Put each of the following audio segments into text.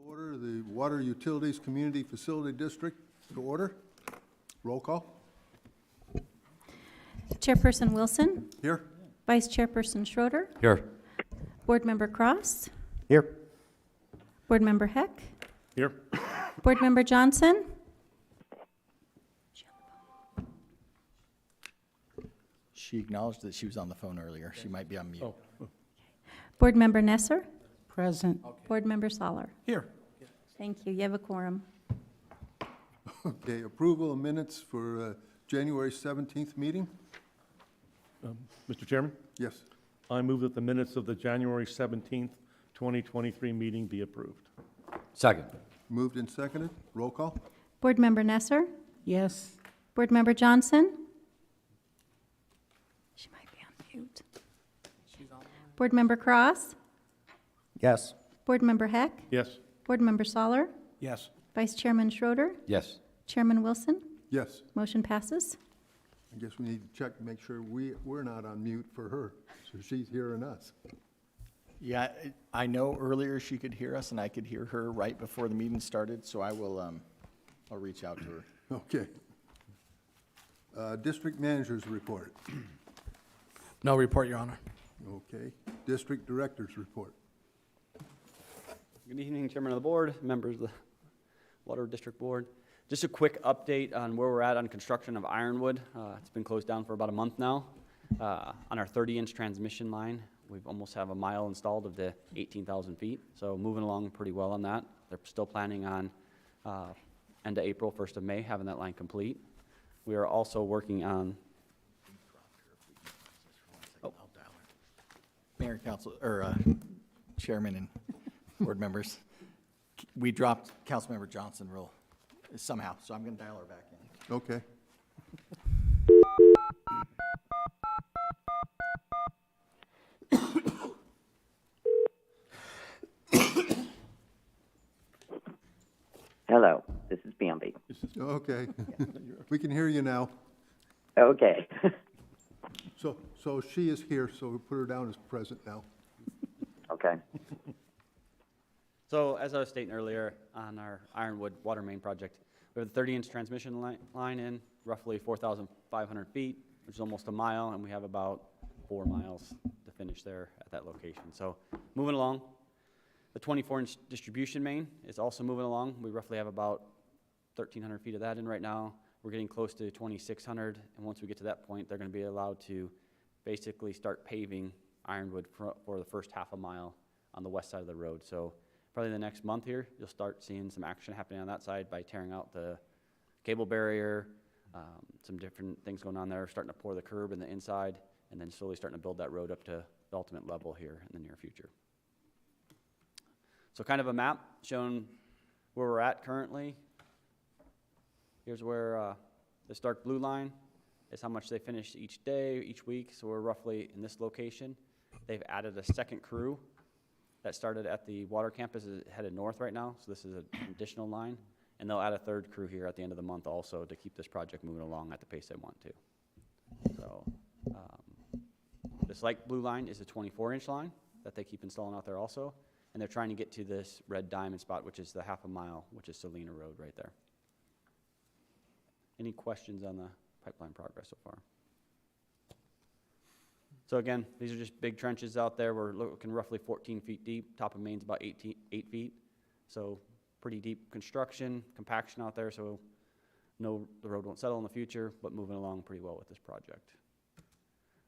Order the Water Utilities Community Facility District to order. Roll call. Chairperson Wilson, Here. Vice Chairperson Schroeder, Here. Board Member Cross, Here. Board Member Heck, Here. Board Member Johnson, She acknowledged that she was on the phone earlier. She might be on mute. Board Member Nesser, Present. Board Member Soller. Here. Thank you. You have a quorum. Okay, approval of minutes for January 17th meeting? Mr. Chairman, Yes. I move that the minutes of the January 17th, 2023 meeting be approved. Second. Moved and seconded. Roll call. Board Member Nesser, Yes. Board Member Johnson. She might be on mute. Board Member Cross, Yes. Board Member Heck, Yes. Board Member Soller, Yes. Vice Chairman Schroeder, Yes. Chairman Wilson. Yes. Motion passes. I guess we need to check to make sure we're not on mute for her, so she's hearing us. Yeah, I know earlier she could hear us, and I could hear her right before the meeting started, so I will, I'll reach out to her. Okay. District Manager's Report. No report, Your Honor. Okay. District Director's Report. Good evening, Chairman of the Board, members of the Water District Board. Just a quick update on where we're at on construction of Ironwood. It's been closed down for about a month now. On our 30-inch transmission line, we've almost have a mile installed of the 18,000 feet, so moving along pretty well on that. They're still planning on end of April, 1st of May, having that line complete. We are also working on Mayor, Council, or Chairman and board members, we dropped Councilmember Johnson somehow, so I'm going to dial her back in. Okay. Hello, this is Bambi. Okay. We can hear you now. Okay. So she is here, so we'll put her down as present now. Okay. So as I was stating earlier on our Ironwood water main project, we have a 30-inch transmission line in, roughly 4,500 feet, which is almost a mile, and we have about 4 miles to finish there at that location. So moving along. The 24-inch distribution main is also moving along. We roughly have about 1,300 feet of that in right now. We're getting close to 2,600, and once we get to that point, they're going to be allowed to basically start paving Ironwood for the first half a mile on the west side of the road. So probably the next month here, you'll start seeing some action happening on that side by tearing out the cable barrier, some different things going on there, starting to pour the curb in the inside, and then slowly starting to build that road up to the ultimate level here in the near future. So kind of a map showing where we're at currently. Here's where this dark blue line is how much they finish each day, each week. So we're roughly in this location. They've added a second crew that started at the water campus, is headed north right now. So this is an additional line. And they'll add a third crew here at the end of the month also to keep this project moving along at the pace they want to. So this light blue line is a 24-inch line that they keep installing out there also. And they're trying to get to this red diamond spot, which is the half a mile, which is Salina Road right there. Any questions on the pipeline progress so far? So again, these are just big trenches out there. We're looking roughly 14 feet deep. Top of main's about 8 feet. So pretty deep construction, compaction out there, so no, the road won't settle in the future, but moving along pretty well with this project.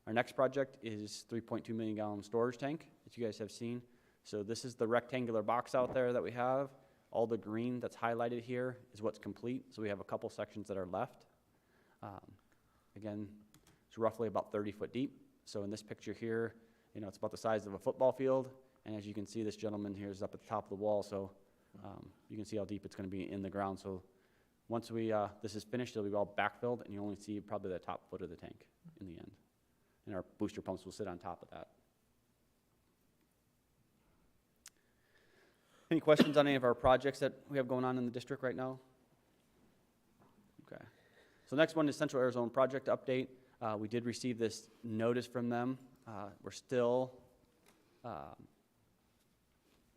Our next project is 3.2 million gallon storage tank that you guys have seen. So this is the rectangular box out there that we have. All the green that's highlighted here is what's complete. So we have a couple sections that are left. Again, it's roughly about 30 foot deep. So in this picture here, you know, it's about the size of a football field. And as you can see, this gentleman here is up at the top of the wall. So you can see how deep it's going to be in the ground. So once this is finished, it'll be all backfilled, and you only see probably the top foot of the tank in the end. And our booster pumps will sit on top of that. Any questions on any of our projects that we have going on in the district right now? Okay. So next one is Central Arizona project update. We did receive this notice from them. We're still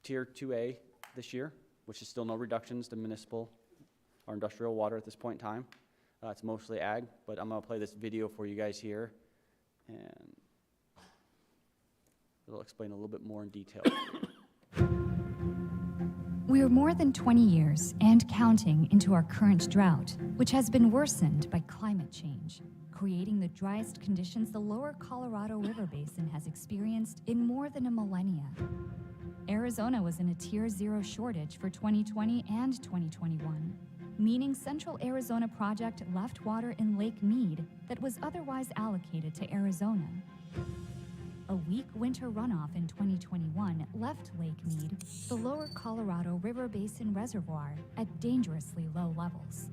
Tier 2A this year. which is still no reductions to municipal or industrial water at this point in time. It's mostly ag, but I'm gonna play this video for you guys here, and it'll explain a little bit more in detail. We're more than 20 years and counting into our current drought, which has been worsened by climate change, creating the driest conditions the lower Colorado River Basin has experienced in more than a millennia. Arizona was in a Tier 0 shortage for 2020 and 2021, meaning Central Arizona Project left water in Lake Mead that was otherwise allocated to Arizona. A weak winter runoff in 2021 left Lake Mead, the lower Colorado River Basin reservoir, at dangerously low levels.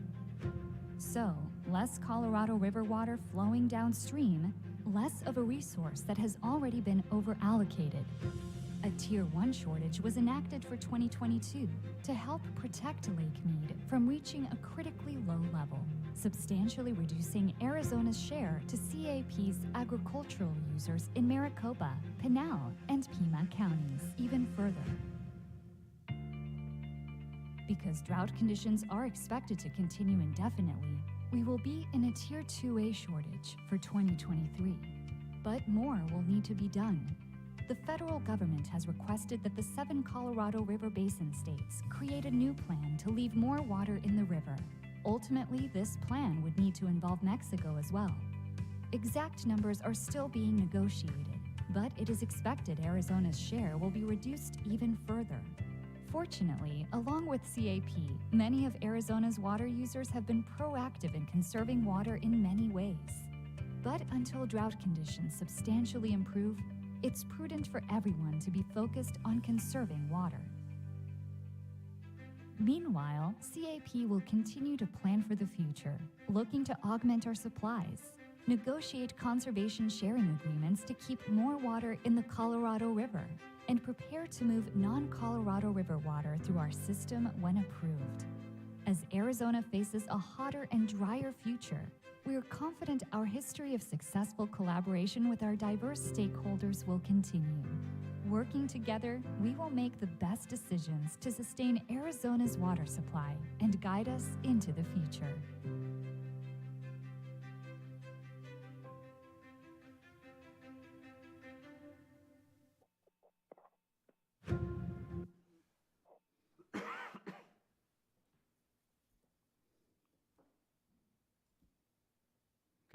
So, less Colorado River water flowing downstream, less of a resource that has already been over-allocated. A Tier 1 shortage was enacted for 2022 to help protect Lake Mead from reaching a critically low level, substantially reducing Arizona's share to CAP's agricultural users in Maricopa, Pinal, and Pima counties even further. Because drought conditions are expected to continue indefinitely, we will be in a Tier 2A shortage for 2023. But more will need to be done. The federal government has requested that the 7 Colorado River Basin states create a new plan to leave more water in the river. Ultimately, this plan would need to involve Mexico as well. Exact numbers are still being negotiated, but it is expected Arizona's share will be reduced even further. Fortunately, along with CAP, many of Arizona's water users have been proactive in conserving water in many ways. But until drought conditions substantially improve, it's prudent for everyone to be focused on conserving water. Meanwhile, CAP will continue to plan for the future, looking to augment our supplies, negotiate conservation sharing agreements to keep more water in the Colorado River, and prepare to move non-Colorado River water through our system when approved. As Arizona faces a hotter and drier future, we are confident our history of successful collaboration with our diverse stakeholders will continue. Working together, we will make the best decisions to sustain Arizona's water supply and guide us into the future.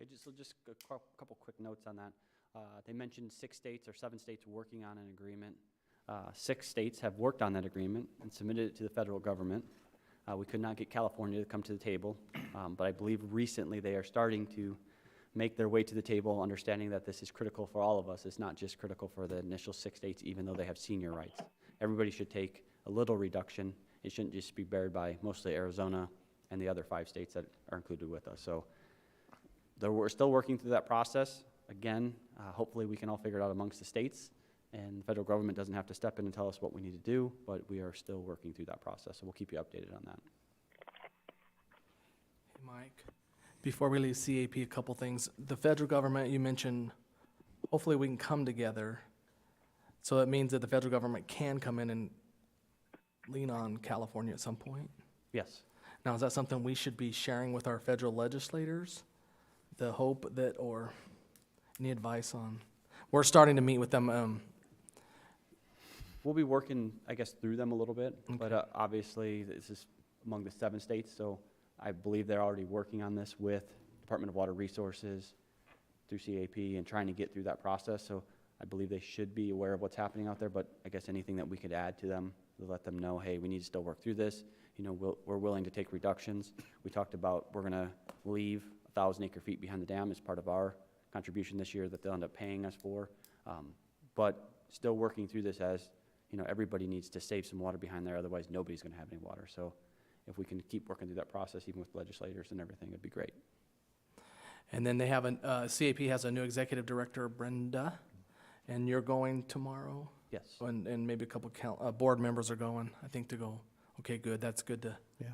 Okay, just a couple quick notes on that. They mentioned 6 states or 7 states working on an agreement. 6 states have worked on that agreement and submitted it to the federal government. We could not get California to come to the table, but I believe recently they are starting to make their way to the table, understanding that this is critical for all of us. It's not just critical for the initial 6 states, even though they have senior rights. Everybody should take a little reduction. It shouldn't just be buried by mostly Arizona and the other 5 states that are included with us. So we're still working through that process. Again, hopefully we can all figure it out amongst the states, and the federal government doesn't have to step in and tell us what we need to do, but we are still working through that process, so we'll keep you updated on that. Hey, Mike, before we leave CAP, a couple things. The federal government, you mentioned, hopefully we can come together. So that means that the federal government can come in and lean on California at some point. Yes. Now, is that something we should be sharing with our federal legislators? The hope that, or any advice on? We're starting to meet with them. We'll be working, I guess, through them a little bit, Okay. but obviously this is among the 7 states, so I believe they're already working on this with Department of Water Resources through CAP and trying to get through that process, so I believe they should be aware of what's happening out there, but I guess anything that we could add to them to let them know, hey, we need to still work through this. You know, we're willing to take reductions. We talked about we're going to leave 1,000 acre-feet behind the dam as part of our contribution this year that they'll end up paying us for, but still working through this as, you know, everybody needs to save some water behind there, otherwise nobody's going to have any water. So if we can keep working through that process, even with legislators and everything, it'd be great. And then they have CAP has a new executive director, Brenda, and you're going tomorrow? Yes. And maybe a couple board members are going, I think, to go. Okay, good, that's good to. Yeah.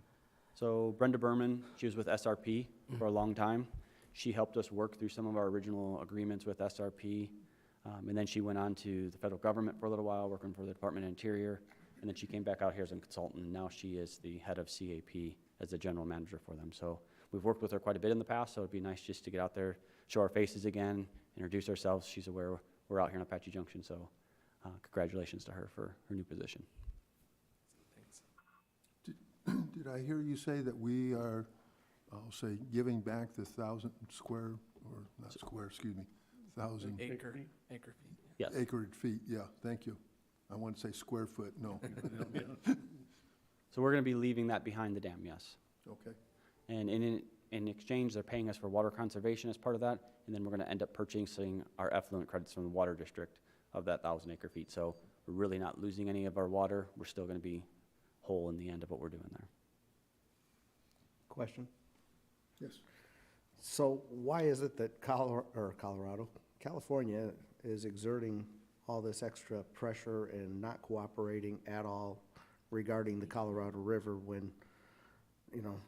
So Brenda Berman, she was with SRP for a long time. She helped us work through some of our original agreements with SRP. And then she went on to the federal government for a little while, working for the Department of Interior. and then she came back out here as a consultant, and now she is the head of CAP as the general manager for them. So we've worked with her quite a bit in the past, so it'd be nice just to get out there, show our faces again, introduce ourselves. She's aware we're out here in Apache Junction, so congratulations to her for her new position. Did I hear you say that we are, I'll say, giving back the 1,000 square, or not square, excuse me, 1,000 Acre feet. Yes. acre feet? Yeah, thank you. I want to say square foot, no. So we're going to be leaving that behind the dam, yes. Okay. And in exchange, they're paying us for water conservation as part of that, and then we're going to end up purchasing our effluent credits from the water district of that 1,000 acre feet. So we're really not losing any of our water. We're still going to be whole in the end of what we're doing there. Question? Yes. So why is it that California is exerting all this extra pressure and not cooperating at all regarding the Colorado River when, you know,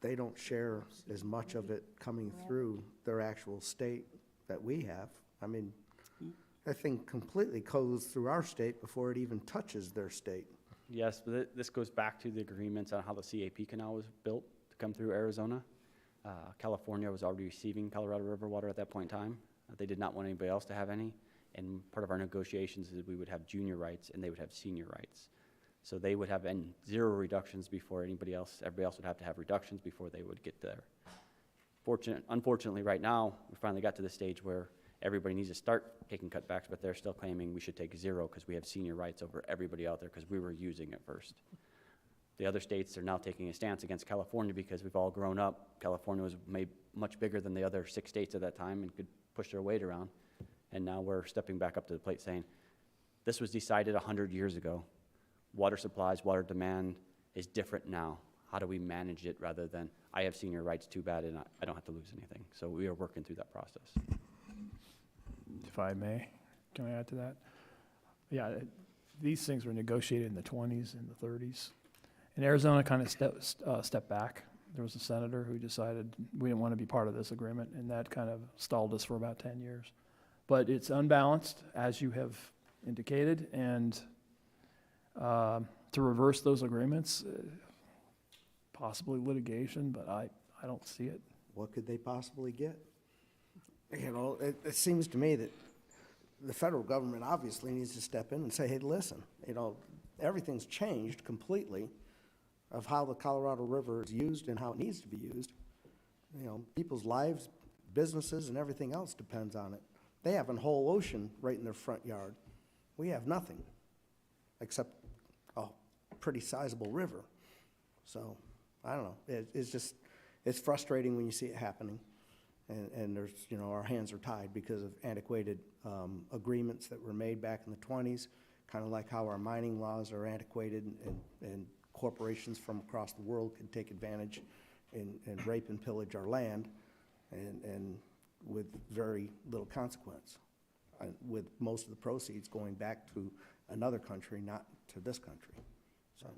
they don't share as much of it coming through their actual state that we have? I mean, that thing completely goes through our state before it even touches their state. Yes, but this goes back to the agreements on how the CAP canal was built to come through Arizona. California was already receiving Colorado River water at that point in time. They did not want anybody else to have any. And part of our negotiations is we would have junior rights and they would have senior rights. So they would have zero reductions before anybody else. Everybody else would have to have reductions before they would get there. Unfortunately, right now, we finally got to the stage where everybody needs to start taking cutbacks, but they're still claiming we should take zero because we have senior rights over everybody out there because we were using it first. The other states are now taking a stance against California because we've all grown up. California was made much bigger than the other 6 states at that time and could push their weight around. And now we're stepping back up to the plate saying, this was decided 100 years ago. Water supplies, water demand is different now. How do we manage it rather than, I have senior rights, too bad, and I don't have to lose anything. So we are working through that process. If I may, can I add to that? Yeah, these things were negotiated in the 20s and the 30s. And Arizona kind of stepped back. There was a senator who decided we didn't want to be part of this agreement, and that kind of stalled us for about 10 years. But it's unbalanced, as you have indicated, and to reverse those agreements, possibly litigation, but I don't see it. What could they possibly get? You know, it seems to me that the federal government obviously needs to step in and say, hey, listen, you know, everything's changed completely of how the Colorado River is used and how it needs to be used. You know, people's lives, businesses, and everything else depends on it. They have a whole ocean right in their front yard. We have nothing except a pretty sizable river. So, I don't know. It's frustrating when you see it happening. And there's, you know, our hands are tied because of antiquated agreements that were made back in the 20s, kind of like how our mining laws are antiquated and corporations from across the world can take advantage and rape and pillage our land and with very little consequence, with most of the proceeds going back to another country, not to this country. So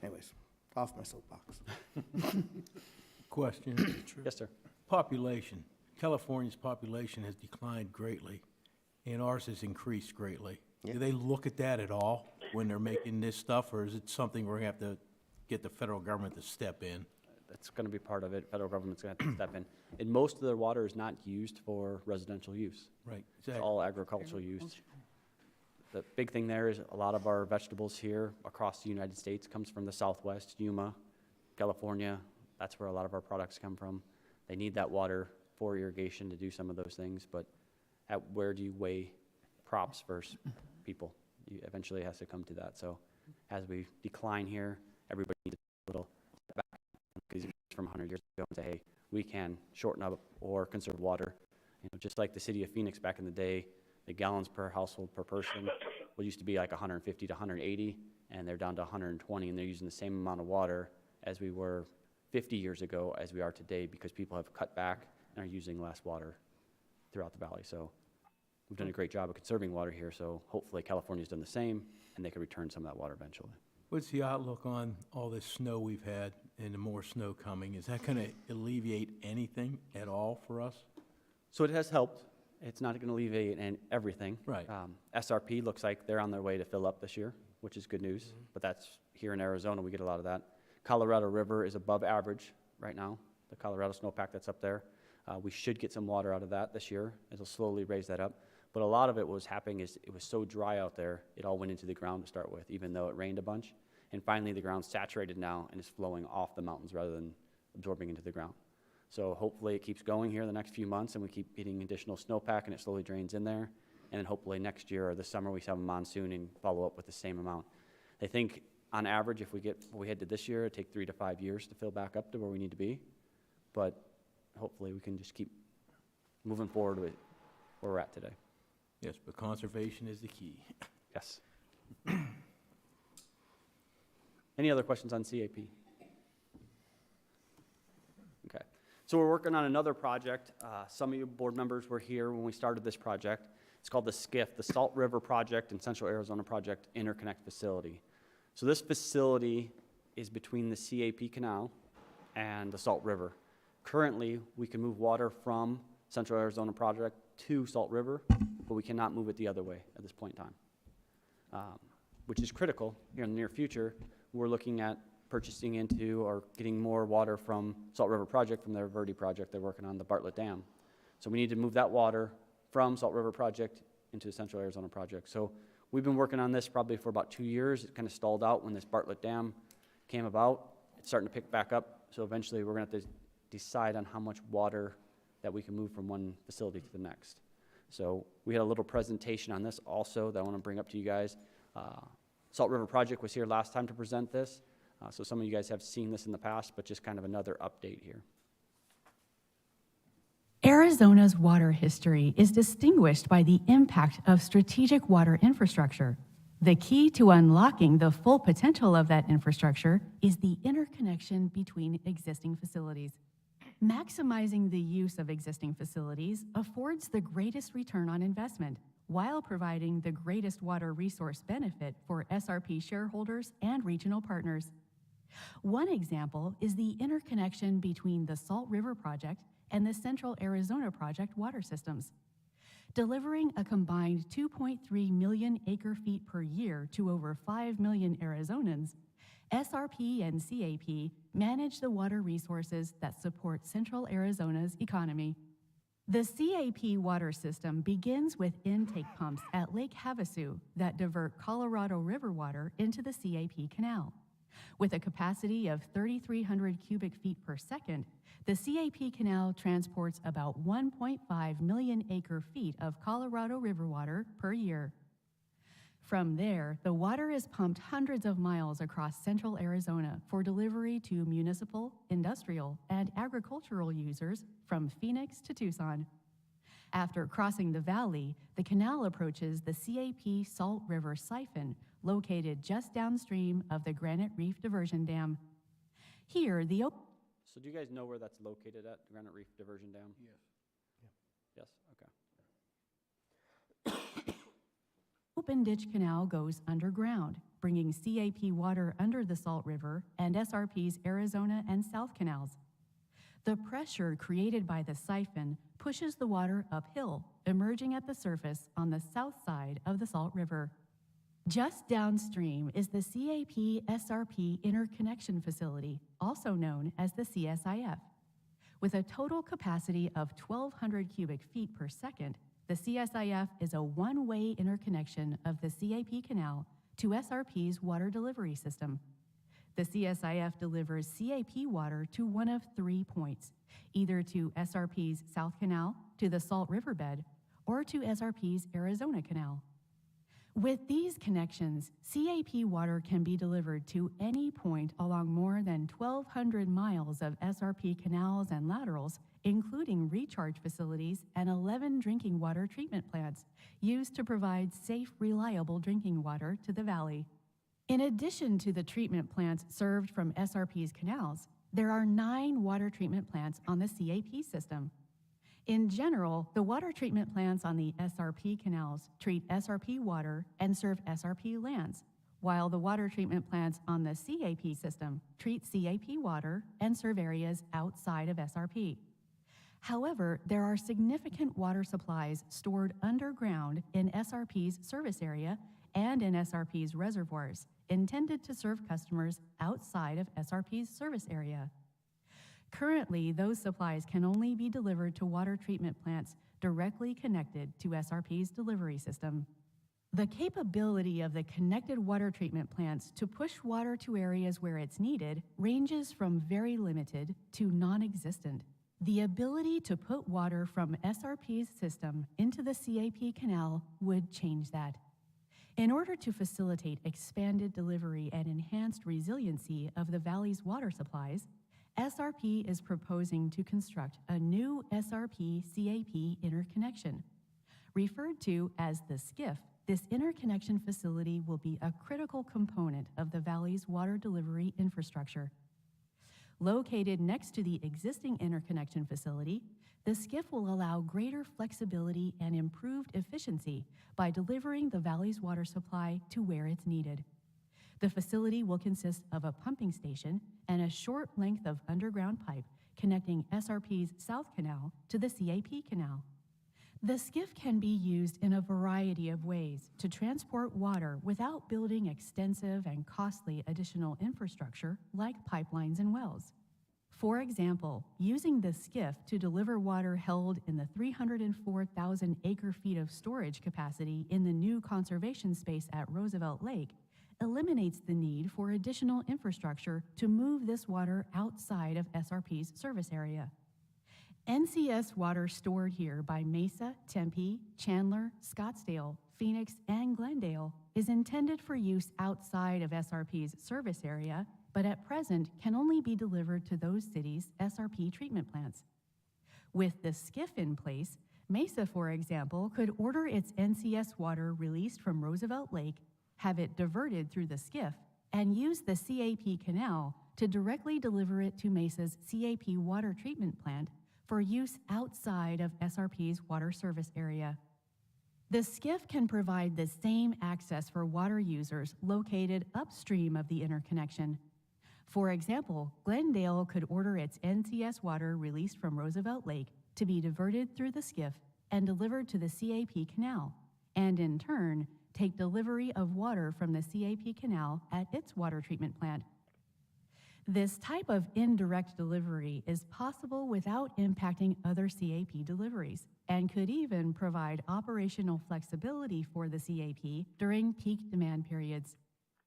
anyways, off my soapbox. Question. Yes, sir. Population. California's population has declined greatly, and ours has increased greatly. Yeah. Do they look at that at all when they're making this stuff, or is it something we're going to have to get the federal government to step in? That's going to be part of it. Federal government's going to have to step in. And most of their water is not used for residential use. Right, It's exactly. all agricultural use. The big thing there is a lot of our vegetables here across the United States comes from the Southwest, Yuma, California. That's where a lot of our products come from. They need that water for irrigation to do some of those things, but where do you weigh crops versus people? You eventually has to come to that. So as we decline here, everybody needs a little step back because from 100 years ago and say, hey, we can shorten up or conserve water. You know, just like the city of Phoenix back in the day, the gallons per household per person used to be like 150 to 180, and they're down to 120, and they're using the same amount of water as we were 50 years ago as we are today because people have cut back and are using less water throughout the valley. So we've done a great job of conserving water here, so hopefully California's done the same, and they can return some of that water eventually. What's the outlook on all this snow we've had and the more snow coming? Is that going to alleviate anything at all for us? So it has helped. It's not going to alleviate everything. Right. SRP looks like they're on their way to fill up this year. which is good news, but that's here in Arizona, we get a lot of that. Colorado River is above average right now, the Colorado snowpack that's up there. We should get some water out of that this year. It'll slowly raise that up. But a lot of it was happening is it was so dry out there, it all went into the ground to start with, even though it rained a bunch. And finally, the ground's saturated now and is flowing off the mountains rather than absorbing into the ground. So hopefully it keeps going here the next few months and we keep getting additional snowpack and it slowly drains in there. And then hopefully next year or this summer we have a monsoon and follow up with the same amount. I think on average, if we get what we had to this year, it'd take 3 to 5 years to fill back up to where we need to be. But hopefully we can just keep moving forward with where we're at today. Yes, but conservation is the key. Yes. Any other questions on CAP? Okay. So we're working on another project. Some of you board members were here when we started this project. It's called the SCIF, the Salt River Project and Central Arizona Project Interconnect Facility. So this facility is between the CAP Canal and the Salt River. Currently, we can move water from Central Arizona Project to Salt River, but we cannot move it the other way at this point in time, which is critical here in the near future. We're looking at purchasing into or getting more water from Salt River Project, from their Verde project they're working on, the Bartlett Dam. So we need to move that water from Salt River Project into the Central Arizona Project. So we've been working on this probably for about 2 years. It kind of stalled out when this Bartlett Dam came about. It's starting to pick back up. So eventually we're going to have to decide on how much water that we can move from one facility to the next. So we had a little presentation on this also that I want to bring up to you guys. Salt River Project was here last time to present this. So some of you guys have seen this in the past, but just kind of another update here. Arizona's water history is distinguished by the impact of strategic water infrastructure. The key to unlocking the full potential of that infrastructure is the interconnection between existing facilities. Maximizing the use of existing facilities affords the greatest return on investment, while providing the greatest water resource benefit for SRP shareholders and regional partners. One example is the interconnection between the Salt River Project and the Central Arizona Project water systems. Delivering a combined 2.3 million acre-feet per year to over 5 million Arizonans, SRP and CAP manage the water resources that support Central Arizona's economy. The CAP water system begins with intake pumps at Lake Havasu that divert Colorado River water into the CAP Canal. With a capacity of 3,300 cubic feet per second, the CAP Canal transports about 1.5 million acre-feet of Colorado River water per year. From there, the water is pumped hundreds of miles across central Arizona for delivery to municipal, industrial, and agricultural users from Phoenix to Tucson. After crossing the valley, the canal approaches the CAP Salt River Siphon, located just downstream of the Granite Reef Diversion Dam. Here, So do you guys know where that's located at, Granite Reef Diversion Dam? Yes. Yes, okay. Open Ditch Canal goes underground, bringing CAP water under the Salt River and SRP's Arizona and South Canals. The pressure created by the siphon pushes the water uphill, emerging at the surface on the south side of the Salt River. Just downstream is the CAP-SRP Interconnection Facility, also known as the CSIF. With a total capacity of 1,200 cubic feet per second, the CSIF is a one-way interconnection of the CAP Canal to SRP's water delivery system. The CSIF delivers CAP water to one of 3 points, either to SRP's South Canal, to the Salt River bed, or to SRP's Arizona Canal. With these connections, CAP water can be delivered to any point along more than 1,200 miles of SRP canals and laterals, including recharge facilities and 11 drinking water treatment plants used to provide safe, reliable drinking water to the valley. In addition to the treatment plants served from SRP's canals, there are 9 water treatment plants on the CAP system. In general, the water treatment plants on the SRP canals treat SRP water and serve SRP lands, while the water treatment plants on the CAP system treat CAP water and serve areas outside of SRP. However, there are significant water supplies stored underground in SRP's service area and in SRP's reservoirs, intended to serve customers outside of SRP's service area. Currently, those supplies can only be delivered to water treatment plants directly connected to SRP's delivery system. The capability of the connected water treatment plants to push water to areas where it's needed ranges from very limited to non-existent. The ability to put water from SRP's system into the CAP canal would change that. In order to facilitate expanded delivery and enhanced resiliency of the valley's water supplies, SRP is proposing to construct a new SRP-CAP interconnection. Referred to as the SCIF, this interconnection facility will be a critical component of the valley's water delivery infrastructure. Located next to the existing interconnection facility, the SCIF will allow greater flexibility and improved efficiency by delivering the valley's water supply to where it's needed. The facility will consist of a pumping station and a short length of underground pipe connecting SRP's South Canal to the CAP Canal. The SCIF can be used in a variety of ways to transport water without building extensive and costly additional infrastructure like pipelines and wells. For example, using the SCIF to deliver water held in the 304,000 acre-feet of storage capacity in the new conservation space at Roosevelt Lake eliminates the need for additional infrastructure to move this water outside of SRP's service area. NCS water stored here by Mesa, Tempe, Chandler, Scottsdale, Phoenix, and Glendale is intended for use outside of SRP's service area, but at present can only be delivered to those cities' SRP treatment plants. With the SCIF in place, Mesa, for example, could order its NCS water released from Roosevelt Lake, have it diverted through the SCIF, and use the CAP canal to directly deliver it to Mesa's CAP water treatment plant for use outside of SRP's water service area. The SCIF can provide the same access for water users located upstream of the interconnection. For example, Glendale could order its NCS water released from Roosevelt Lake to be diverted through the SCIF and delivered to the CAP canal, and in turn, take delivery of water from the CAP canal at its water treatment plant. This type of indirect delivery is possible without impacting other CAP deliveries and could even provide operational flexibility for the CAP during peak demand periods.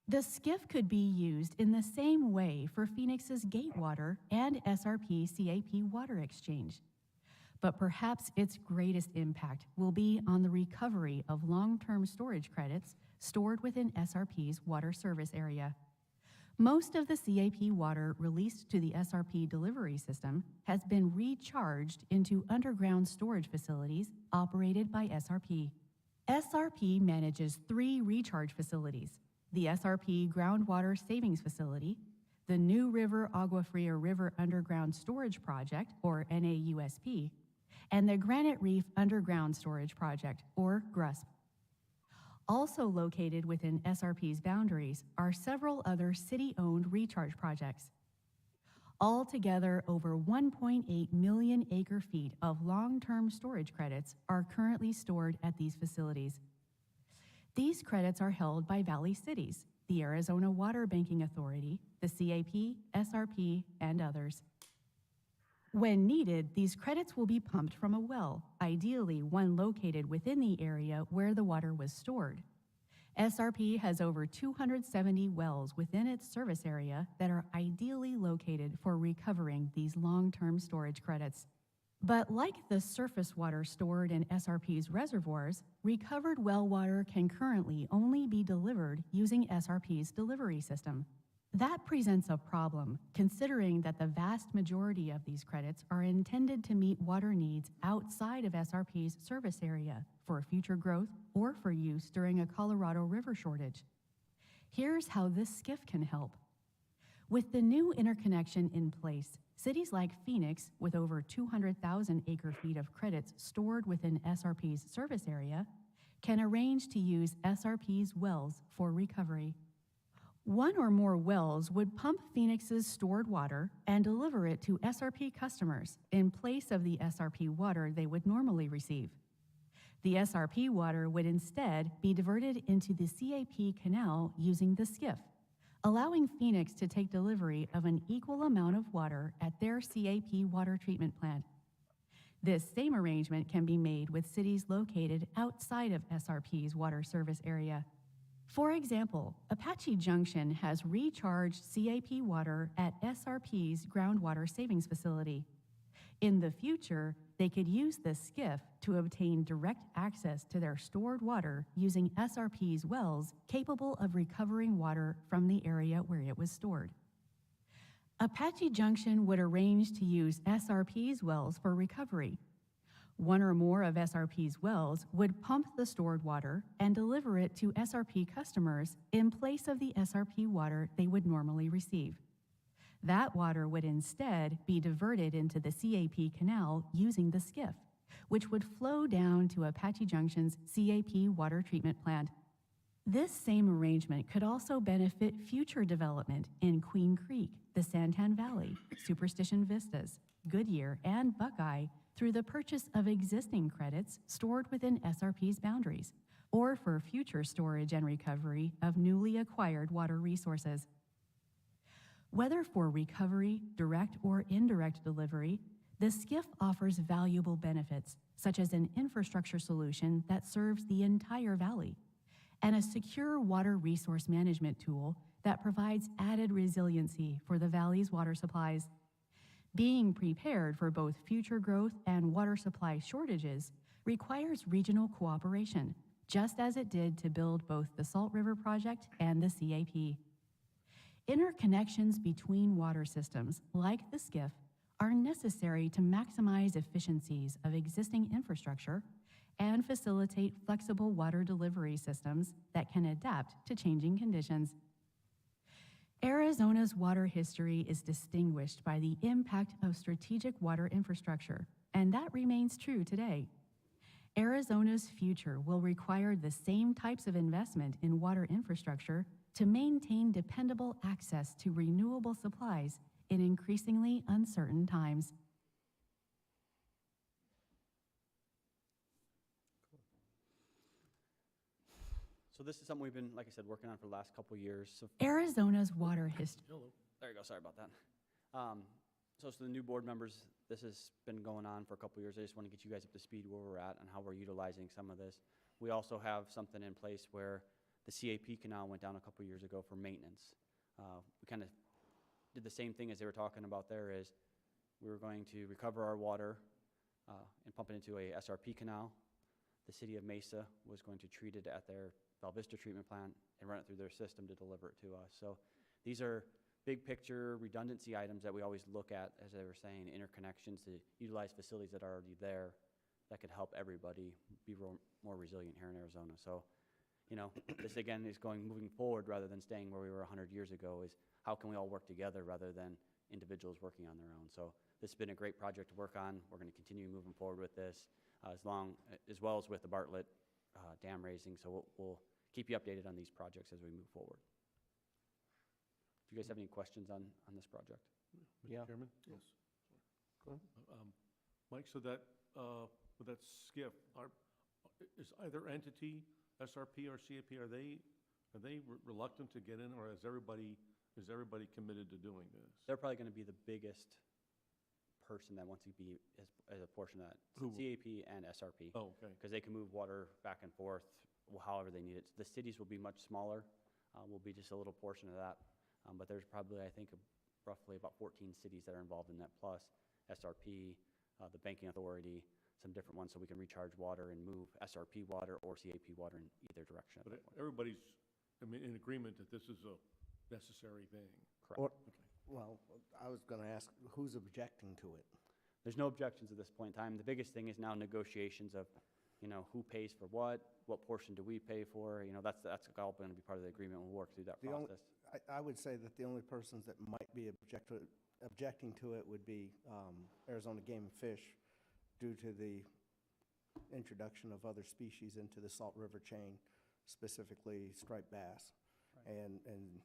The SCIF could be used in the same way for Phoenix's Gatewater and SRP CAP water exchange. But perhaps its greatest impact will be on the recovery of long-term storage credits stored within SRP's water service area. Most of the CAP water released to the SRP delivery system has been recharged into underground storage facilities operated by SRP. SRP manages 3 recharge facilities: the SRP Groundwater Savings Facility, the New River Agua Fria River Underground Storage Project, or NAUSP, and the Granite Reef Underground Storage Project, or GRUSP. Also located within SRP's boundaries are several other city-owned recharge projects. Altogether, over 1.8 million acre-feet of long-term storage credits are currently stored at these facilities. These credits are held by Valley Cities, the Arizona Water Banking Authority, the CAP, SRP, and others. When needed, these credits will be pumped from a well, ideally one located within the area where the water was stored. SRP has over 270 wells within its service area that are ideally located for recovering these long-term storage credits. But like the surface water stored in SRP's reservoirs, recovered well water can currently only be delivered using SRP's delivery system. That presents a problem, considering that the vast majority of these credits are intended to meet water needs outside of SRP's service area for future growth or for use during a Colorado River shortage. Here's how this SCIF can help. With the new interconnection in place, cities like Phoenix, with over 200,000 acre-feet of credits stored within SRP's service area, can arrange to use SRP's wells for recovery. One or more wells would pump Phoenix's stored water and deliver it to SRP customers in place of the SRP water they would normally receive. The SRP water would instead be diverted into the CAP canal using the skiff, allowing Phoenix to take delivery of an equal amount of water at their CAP water treatment plant. This same arrangement can be made with cities located outside of SRP's water service area. For example, Apache Junction has recharged CAP water at SRP's groundwater savings facility. In the future, they could use the skiff to obtain direct access to their stored water using SRP's wells capable of recovering water from the area where it was stored. Apache Junction would arrange to use SRP's wells for recovery. One or more of SRP's wells would pump the stored water and deliver it to SRP customers in place of the SRP water they would normally receive. That water would instead be diverted into the CAP canal using the skiff, which would flow down to Apache Junction's CAP water treatment plant. This same arrangement could also benefit future development in Queen Creek, the Santan Valley, Superstition Vistas, Goodyear, and Buckeye through the purchase of existing credits stored within SRP's boundaries, or for future storage and recovery of newly acquired water resources. Whether for recovery, direct or indirect delivery, the skiff offers valuable benefits, such as an infrastructure solution that serves the entire valley, and a secure water resource management tool that provides added resiliency for the valley's water supplies. Being prepared for both future growth and water supply shortages requires regional cooperation, just as it did to build both the Salt River Project and the CAP. Interconnections between water systems, like the skiff, are necessary to maximize efficiencies of existing infrastructure and facilitate flexible water delivery systems that can adapt to changing conditions. Arizona's water history is distinguished by the impact of strategic water infrastructure, and that remains true today. Arizona's future will require the same types of investment in water infrastructure to maintain dependable access to renewable supplies in increasingly uncertain times. So this is something we've been, like I said, working on for the last couple of years. So Arizona's water history. there you go, sorry about that. So the new board members, this has been going on for a couple of years. I just want to get you guys up to speed where we're at and how we're utilizing some of this. We also have something in place where the CAP canal went down a couple of years ago for maintenance. We kind of did the same thing as they were talking about there, is we were going to recover our water and pump it into a SRP canal. The city of Mesa was going to treat it at their Val Vista treatment plant and run it through their system to deliver it to us. So these are big picture redundancy items that we always look at, as they were saying, interconnections to utilize facilities that are already there that could help everybody be more resilient here in Arizona. So, you know, this again is moving forward rather than staying where we were 100 years ago, is how can we all work together rather than individuals working on their own. So this has been a great project to work on. We're going to continue moving forward with this as well as with the Bartlett dam raising. So we'll keep you updated on these projects as we move forward. Do you guys have any questions on this project? Mr. Chairman? Yes. Mike, so that, with that skiff, is either entity, SRP or CAP, are they reluctant to get in, or is everybody committed to doing this? They're probably going to be the biggest person that wants to be as a portion of that. Who? CAP and SRP. Oh, okay. Because they can move water back and forth however they need it. The cities will be much smaller. Will be just a little portion of that. But there's probably, I think, roughly about 14 cities that are involved in that, plus SRP, the banking authority, some different ones, so we can recharge water and move SRP water or CAP water in either direction. But everybody's, in agreement that this is a necessary thing. Correct. Okay. Well, I was going to ask, who's objecting to it? There's no objections at this point in time. The biggest thing is now negotiations of, who pays for what portion do we pay for? That's all going to be part of the agreement. We'll work through that process. I would say that the only persons that might be objecting to it would be Arizona Game and Fish, due to the introduction of other species into the Salt River chain, specifically striped bass. Right. And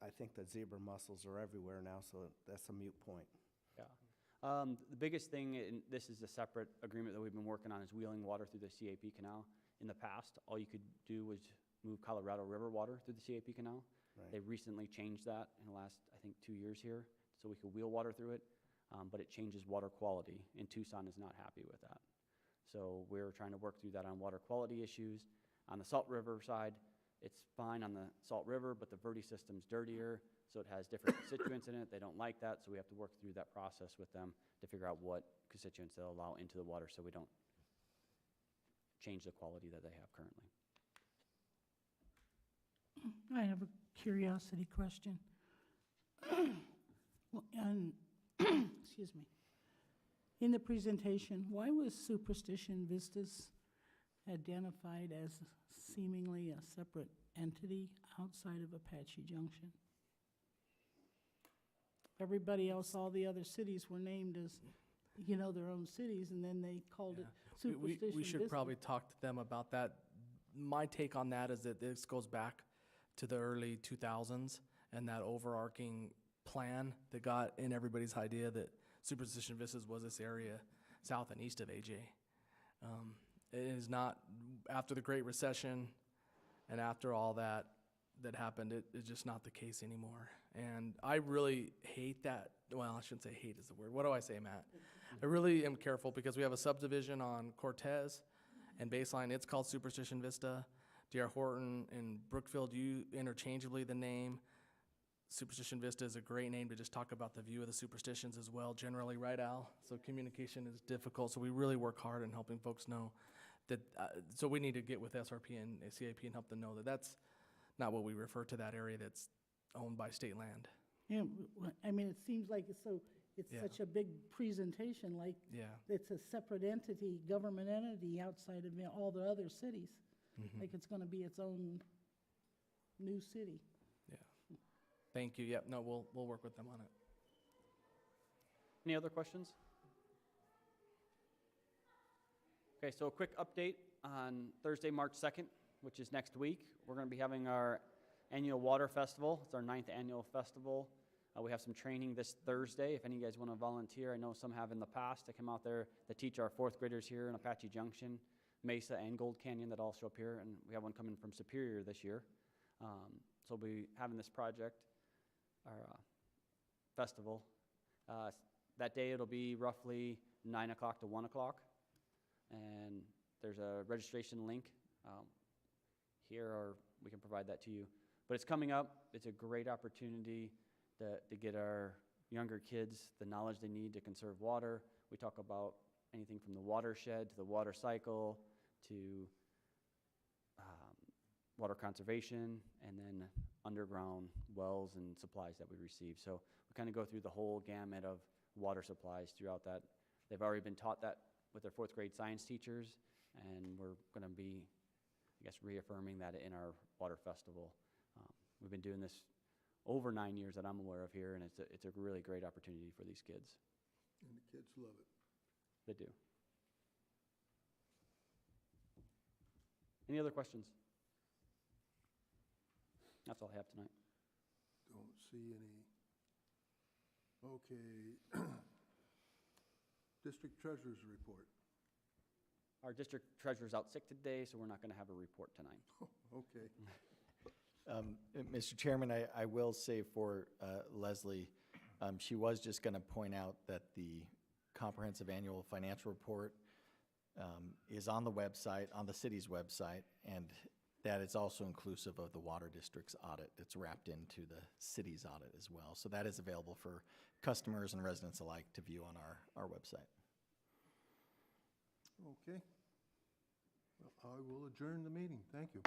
I think that zebra mussels are everywhere now, so that's a moot point. Yeah. The biggest thing, and this is a separate agreement that we've been working on, is wheeling water through the CAP canal. In the past, all you could do was move Colorado River water through the CAP canal. Right. They recently changed that in the last, I think, 2 years here, so we could wheel water through it, but it changes water quality, and Tucson is not happy with that. So we're trying to work through that on water quality issues. On the Salt River side, it's fine on the Salt River, but the Verde system's dirtier, so it has different constituents in it. They don't like that, so we have to work through that process with them to figure out what constituents they'll allow into the water so we don't change the quality that they have currently. I have a curiosity question. Well, and, excuse me. In the presentation, why was Superstition Vistas identified as seemingly a separate entity outside of Apache Junction? Everybody else, all the other cities were named as, you know, their own cities, and then they called it Superstition We should Vistas. probably talk to them about that. My take on that is that this goes back to the early 2000s and that overarching plan that got in everybody's idea that Superstition Vistas was this area south and east of AJ. It is not, after the Great Recession and after all that happened, it's just not the case anymore. And I really hate that. Well, I shouldn't say hate is the word. What do I say, Matt? I really am careful because we have a subdivision on Cortez and Baseline. It's called Superstition Vista. D.R. Horton and Brookfield use interchangeably the name. Superstition Vista is a great name to just talk about the view of the superstitions as well, generally, right, Al? So communication is difficult, so we really work hard in helping folks know that, so we need to get with SRP and CAP and help them know that that's not what we refer to that area that's owned by state land. Yeah, I mean, it seems like it's Yeah. such a big presentation, like Yeah. it's a separate entity, government entity outside of all the other cities. Like it's gonna be its own new city. Yeah. Thank you. Yep. No, we'll work with them on it. Any other questions? Okay, so a quick update on Thursday, March 2nd, which is next week. We're going to be having our annual water festival. It's our 9th annual festival. We have some training this Thursday. If any of you guys want to volunteer, I know some have in the past to come out there to teach our 4th graders here in Apache Junction, Mesa, and Gold Canyon that all show up here. And we have one coming from Superior this year. So we'll be having this project, our festival. That day it'll be roughly 9 o'clock to 1 o'clock. And there's a registration link here, or we can provide that to you. But it's coming up. It's a great opportunity to get our younger kids the knowledge they need to conserve water. We talk about anything from the watershed to the water cycle to water conservation, and then underground wells and supplies that we receive. So we kind of go through the whole gamut of water supplies throughout that. They've already been taught that with their 4th grade science teachers, and we're going to be, I guess, reaffirming that in our water festival. We've been doing this over 9 years that I'm aware of here, and it's a really great opportunity for these kids. And the kids love it. They do. Any other questions? That's all I have tonight. Don't see any. Okay. District Treasurer's report. Our district treasurer's out sick today, so we're not going to have a report tonight. Okay. Mr. Chairman, I will say for Leslie, she was just going to point out that the comprehensive annual financial report is on the website, on the city's website, and that is also inclusive of the water district's audit. It's wrapped into the city's audit as well. So that is available for customers and residents alike to view on our website. Okay. Well, I will adjourn the meeting. Thank you.